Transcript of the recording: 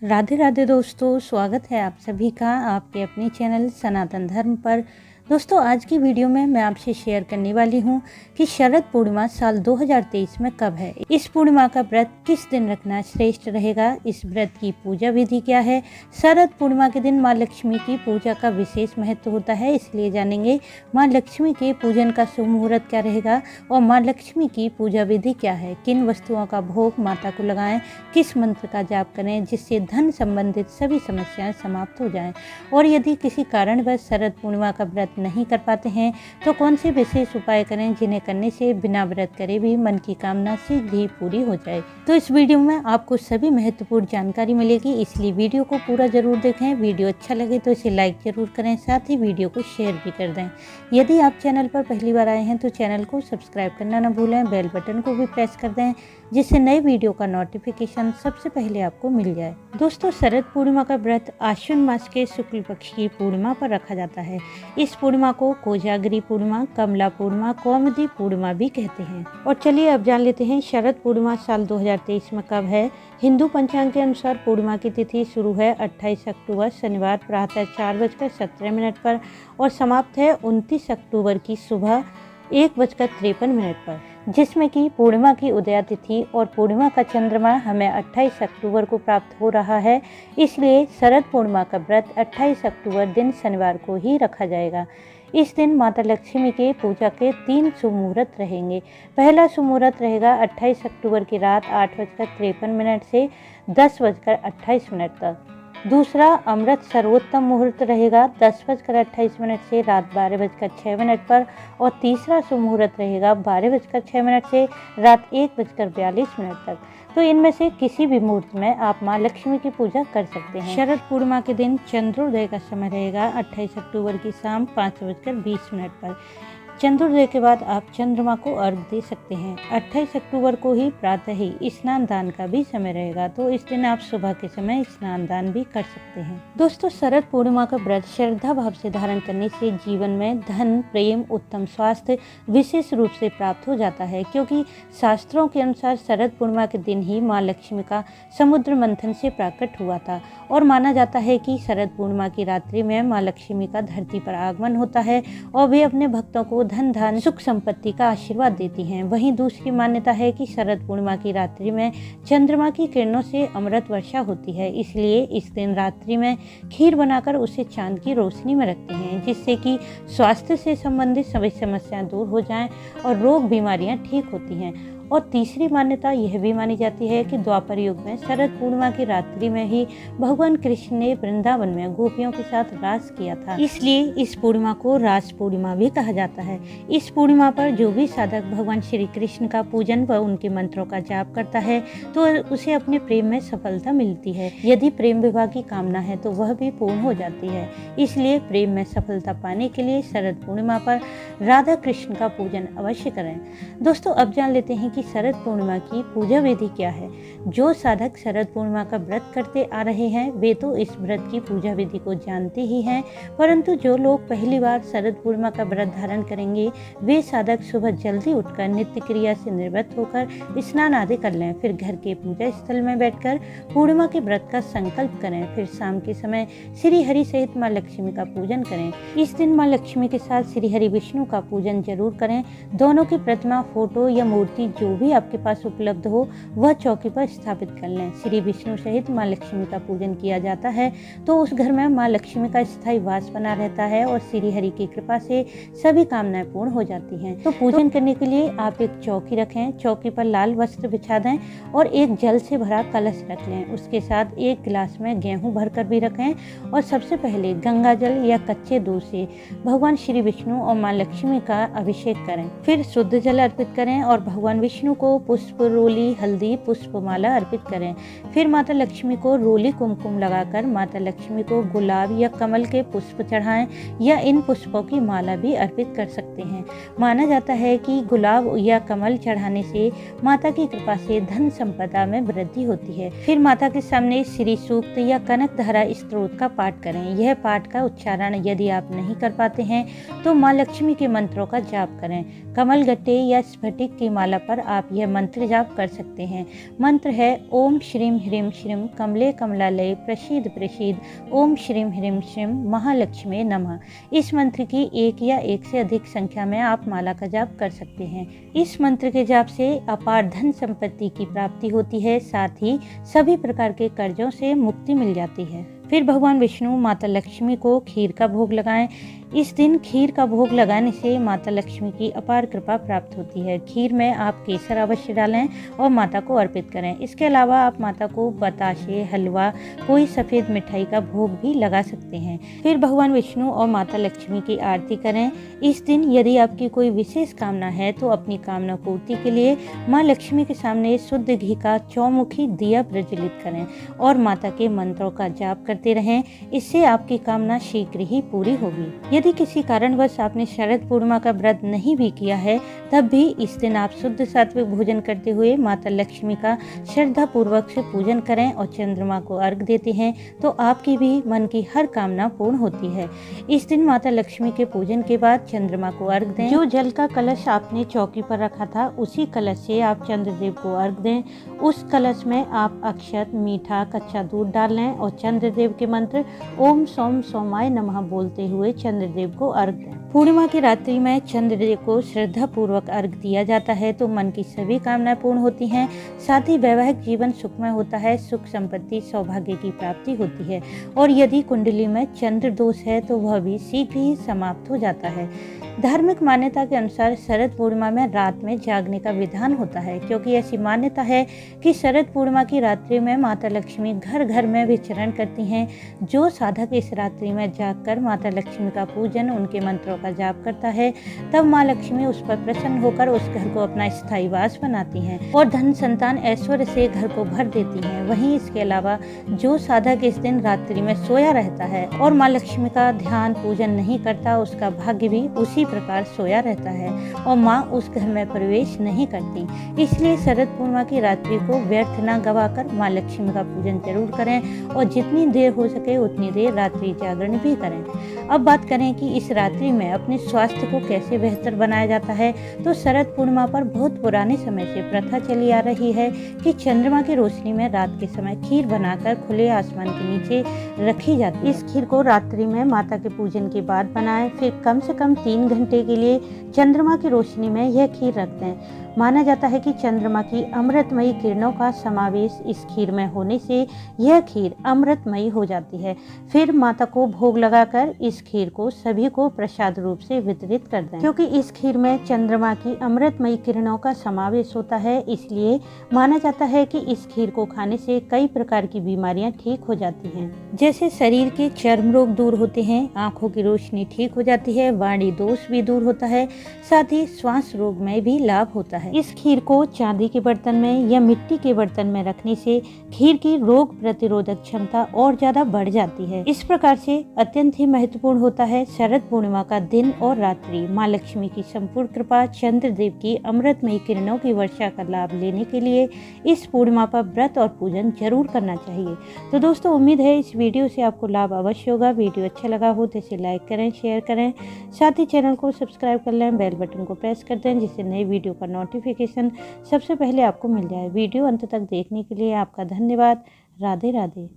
राधे राधे दोस्तों, स्वागत है आप सभी का आपके अपने चैनल सनातन धर्म पर। दोस्तों, आज की वीडियो में मैं आपसे शेयर करने वाली हूं कि शरद पूर्णिमा साल 2023 में कब है। इस पूर्णिमा का व्रत किस दिन रखना श्रेष्ठ रहेगा, इस व्रत की पूजा विधि क्या है। शरद पूर्णिमा के दिन माँ लक्ष्मी की पूजा का विशेष महत्व होता है, इसलिए जानेंगे माँ लक्ष्मी के पूजन का शुभ मुहूर्त क्या रहेगा और माँ लक्ष्मी की पूजा विधि क्या है। किन वस्तुओं का भोग माता को लगाएं, किस मंत्र का जाप करें जिससे धन संबंधित सभी समस्याएं समाप्त हो जाएं। और यदि किसी कारणवश शरद पूर्णिमा का व्रत नहीं कर पाते हैं तो कौन से विशेष उपाय करें जिन्हें करने से बिना व्रत करे भी मन की कामना शीघ्र ही पूरी हो जाए। तो इस वीडियो में आपको सभी महत्वपूर्ण जानकारी मिलेगी, इसलिए वीडियो को पूरा जरूर देखें। वीडियो अच्छा लगे तो इसे लाइक जरूर करें, साथ ही वीडियो को शेयर भी कर दें। यदि आप चैनल पर पहली बार आए हैं तो चैनल को सब्सक्राइब करना न भूलें, बेल बटन को भी प्रेस कर दें जिससे नए वीडियो का नोटिफिकेशन सबसे पहले आपको मिल जाए। दोस्तों, शरद पूर्णिमा का व्रत आश्विन मास के शुक्ल पक्ष की पूर्णिमा पर रखा जाता है। इस पूर्णिमा को कोजागरी पूर्णिमा, कमला पूर्णिमा, कौमुदी पूर्णिमा भी कहते हैं। और चलिए अब जान लेते हैं शरद पूर्णिमा साल 2023 में कब है। हिंदू पंचांग के अनुसार पूर्णिमा की तिथि शुरू है 28 अक्टूबर शनिवार प्रातः 4:17 पर और समाप्त है 29 अक्टूबर की सुबह 1:53 पर, जिसमें कि पूर्णिमा की उदया तिथि और पूर्णिमा का चंद्रमा हमें 28 अक्टूबर को प्राप्त हो रहा है। इसलिए शरद पूर्णिमा का व्रत 28 अक्टूबर दिन शनिवार को ही रखा जाएगा। इस दिन माता लक्ष्मी के पूजा के 3 शुभ मुहूर्त रहेंगे। पहला शुभ मुहूर्त रहेगा 28 अक्टूबर की रात 8:53 से 10:28 तक। दूसरा अमृत सर्वोत्तम मुहूर्त रहेगा 10:28 से रात 12:06 पर और तीसरा शुभ मुहूर्त रहेगा 12:06 से रात 1:42 तक। तो इनमें से किसी भी मुहूर्त में आप माँ लक्ष्मी की पूजा कर सकते हैं। शरद पूर्णिमा के दिन चंद्रोदय का समय रहेगा 28 अक्टूबर की शाम 5:20 पर। चंद्रोदय के बाद आप चंद्रमा को अर्घ दे सकते हैं। 28 अक्टूबर को ही प्रातः ही स्नान दान का भी समय रहेगा, तो इस दिन आप सुबह के समय स्नान दान भी कर सकते हैं। दोस्तों, शरद पूर्णिमा का व्रत श्रद्धा भाव से धारण करने से जीवन में धन, प्रेम, उत्तम स्वास्थ्य विशेष रूप से प्राप्त हो जाता है, क्योंकि शास्त्रों के अनुसार शरद पूर्णिमा के दिन ही माँ लक्ष्मी का समुद्र मंथन से प्रकट हुआ था और माना जाता है कि शरद पूर्णिमा की रात्रि में माँ लक्ष्मी का धरती पर आगमन होता है और वे अपने भक्तों को धन धान सुख संपत्ति का आशीर्वाद देती हैं। वहीं दूसरी मान्यता है कि शरद पूर्णिमा की रात्रि में चंद्रमा की किरणों से अमृत वर्षा होती है, इसलिए इस दिन रात्रि में खीर बनाकर उसे चांद की रोशनी में रखते हैं, जिससे कि स्वास्थ्य से संबंधित सभी समस्याएं दूर हो जाएं और रोग बीमारियां ठीक होती हैं। और तीसरी मान्यता यह भी मानी जाती है कि द्वापर युग में शरद पूर्णिमा की रात्रि में ही भगवान कृष्ण ने वृंदावन में गोपियों के साथ रास किया था, इसलिए इस पूर्णिमा को रास पूर्णिमा भी कहा जाता है। इस पूर्णिमा पर जो भी साधक भगवान श्री कृष्ण का पूजन व उनके मंत्रों का जाप करता है तो उसे अपने प्रेम में सफलता मिलती है। यदि प्रेम विवाह की कामना है तो वह भी पूर्ण हो जाती है। इसलिए प्रेम में सफलता पाने के लिए शरद पूर्णिमा पर राधा कृष्ण का पूजन अवश्य करें। दोस्तों, अब जान लेते हैं कि शरद पूर्णिमा की पूजा विधि क्या है। जो साधक शरद पूर्णिमा का व्रत करते आ रहे हैं वे तो इस व्रत की पूजा विधि को जानते ही हैं, परंतु जो लोग पहली बार शरद पूर्णिमा का व्रत धारण करेंगे वे साधक सुबह जल्दी उठकर नित्य क्रिया से निवृत्त होकर स्नान आदि कर लें। फिर घर के पूजा स्थल में बैठकर पूर्णिमा के व्रत का संकल्प करें। फिर शाम के समय श्री हरि सहित माँ लक्ष्मी का पूजन करें। इस दिन माँ लक्ष्मी के साथ श्री हरि विष्णु का पूजन जरूर करें। दोनों की प्रतिमा, फोटो या मूर्ति जो भी आपके पास उपलब्ध हो वह चौकी पर स्थापित कर लें। श्री विष्णु सहित माँ लक्ष्मी का पूजन किया जाता है तो उस घर में माँ लक्ष्मी का स्थायी वास बना रहता है और श्री हरि की कृपा से सभी कामनाएं पूर्ण हो जाती हैं। तो पूजन करने के लिए आप एक चौकी रखें, चौकी पर लाल वस्त्र बिछा दें और एक जल से भरा कलश रख लें। उसके साथ एक गिलास में गेहूं भरकर भी रखें और सबसे पहले गंगा जल या कच्चे दूध से भगवान श्री विष्णु और माँ लक्ष्मी का अभिषेक करें। फिर शुद्ध जल अर्पित करें और भगवान विष्णु को पुष्प, रोली, हल्दी, पुष्पमाला अर्पित करें। फिर माता लक्ष्मी को रोली कुमकुम लगाकर माता लक्ष्मी को गुलाब या कमल के पुष्प चढ़ाएं या इन पुष्पों की माला भी अर्पित कर सकते हैं। माना जाता है कि गुलाब या कमल चढ़ाने से माता की कृपा से धन संपदा में वृद्धि होती है। फिर माता के सामने श्री सूक्त या कनकधारा स्त्रोत का पाठ करें। यह पाठ का उच्चारण यदि आप नहीं कर पाते हैं तो माँ लक्ष्मी के मंत्रों का जाप करें। कमल गट्टे या स्फटिक की माला पर आप यह मंत्र जाप कर सकते हैं। मंत्र है ओम श्रीम ह्रीम श्रीम कमले कमलालय प्रसीद प्रसीद ओम श्रीम ह्रीम श्रीम महालक्ष्मी नमः। इस मंत्र की एक या एक से अधिक संख्या में आप माला का जाप कर सकते हैं। इस मंत्र के जाप से अपार धन संपत्ति की प्राप्ति होती है, साथ ही सभी प्रकार के कर्जों से मुक्ति मिल जाती है। फिर भगवान विष्णु माता लक्ष्मी को खीर का भोग लगाएं। इस दिन खीर का भोग लगाने से माता लक्ष्मी की अपार कृपा प्राप्त होती है। खीर में आप केसर अवश्य डालें और माता को अर्पित करें। इसके अलावा आप माता को बताशे, हलवा, कोई सफ़ेद मिठाई का भोग भी लगा सकते हैं। फिर भगवान विष्णु और माता लक्ष्मी की आरती करें। इस दिन यदि आपकी कोई विशेष कामना है तो अपनी कामना पूर्ति के लिए माँ लक्ष्मी के सामने शुद्ध घी का चौमुखी दिया प्रज्वलित करें और माता के मंत्रों का जाप करते रहें। इससे आपकी कामना शीघ्र ही पूरी होगी। यदि किसी कारणवश आपने शरद पूर्णिमा का व्रत नहीं भी किया है, तब भी इस दिन आप शुद्ध सात्विक भोजन करते हुए माता लक्ष्मी का श्रद्धा पूर्वक से पूजन करें और चंद्रमा को अर्घ देते हैं तो आपकी भी मन की हर कामना पूर्ण होती है। इस दिन माता लक्ष्मी के पूजन के बाद चंद्रमा को अर्घ दें। जो जल का कलश आपने चौकी पर रखा था उसी कलश से आप चंद्रदेव को अर्घ दें। उस कलश में आप अक्षत, मीठा, कच्चा दूध डाल लें और चंद्रदेव के मंत्र ओम सोम सोमाय नमः बोलते हुए चंद्रदेव को अर्घ दें। पूर्णिमा की रात्रि में चंद्रदेव को श्रद्धा पूर्वक अर्घ दिया जाता है तो मन की सभी कामनाएं पूर्ण होती हैं, साथ ही वैवाहिक जीवन सुखमय होता है, सुख संपत्ति सौभाग्य की प्राप्ति होती है और यदि कुंडली में चंद्र दोष है तो वह भी शीघ्र ही समाप्त हो जाता है। धार्मिक मान्यता के अनुसार शरद पूर्णिमा में रात में जागने का विधान होता है, क्योंकि ऐसी मान्यता है कि शरद पूर्णिमा की रात्रि में माता लक्ष्मी घर घर में विचरण करती हैं। जो साधक इस रात्रि में जागकर माता लक्ष्मी का पूजन, उनके मंत्रों का जाप करता है, तब माँ लक्ष्मी उस पर प्रसन्न होकर उस घर को अपना स्थायी वास बनाती हैं और धन संतान ऐश्वर्य से घर को भर देती हैं। वहीं इसके अलावा जो साधक इस दिन रात्रि में सोया रहता है और माँ लक्ष्मी का ध्यान पूजन नहीं करता, उसका भाग्य भी उसी प्रकार सोया रहता है और माँ उस घर में प्रवेश नहीं करती। इसलिए शरद पूर्णिमा की रात्रि को व्यर्थ न गवाकर माँ लक्ष्मी का पूजन जरूर करें और जितनी देर हो सके उतनी देर रात्रि जागरण भी करें। अब बात करें कि इस रात्रि में अपने स्वास्थ्य को कैसे बेहतर बनाया जाता है, तो शरद पूर्णिमा पर बहुत पुराने समय से प्रथा चली आ रही है कि चंद्रमा की रोशनी में रात के समय खीर बनाकर खुले आसमान के नीचे रखी जाती है। इस खीर को रात्रि में माता के पूजन के बाद बनाएं, फिर कम से कम 3 घंटे के लिए चंद्रमा की रोशनी में यह खीर रख दें। माना जाता है कि चंद्रमा की अमृतमयी किरणों का समावेश इस खीर में होने से यह खीर अमृतमयी हो जाती है। फिर माता को भोग लगाकर इस खीर को सभी को प्रसाद रूप से वितरित कर दें। क्योंकि इस खीर में चंद्रमा की अमृतमयी किरणों का समावेश होता है, इसलिए माना जाता है कि इस खीर को खाने से कई प्रकार की बीमारियां ठीक हो जाती हैं। जैसे शरीर के चर्म रोग दूर होते हैं, आंखों की रोशनी ठीक हो जाती है, वाणी दोष भी दूर होता है, साथ ही श्वास रोग में भी लाभ होता है। इस खीर को चांदी के बर्तन में या मिट्टी के बर्तन में रखने से खीर की रोग प्रतिरोधक क्षमता और ज्यादा बढ़ जाती है। इस प्रकार से अत्यंत ही महत्वपूर्ण होता है शरद पूर्णिमा का दिन और रात्रि। माँ लक्ष्मी की संपूर्ण कृपा, चंद्रदेव की अमृतमयी किरणों की वर्षा का लाभ लेने के लिए इस पूर्णिमा पर व्रत और पूजन जरूर करना चाहिए। तो दोस्तों, उम्मीद है इस वीडियो से आपको लाभ अवश्य होगा। वीडियो अच्छा लगा हो तो इसे लाइक करें, शेयर करें, साथ ही चैनल को सब्सक्राइब कर लें, बेल बटन को प्रेस कर दें जिससे नई वीडियो का नोटिफिकेशन सबसे पहले आपको मिल जाए। वीडियो अंत तक देखने के लिए आपका धन्यवाद। राधे राधे।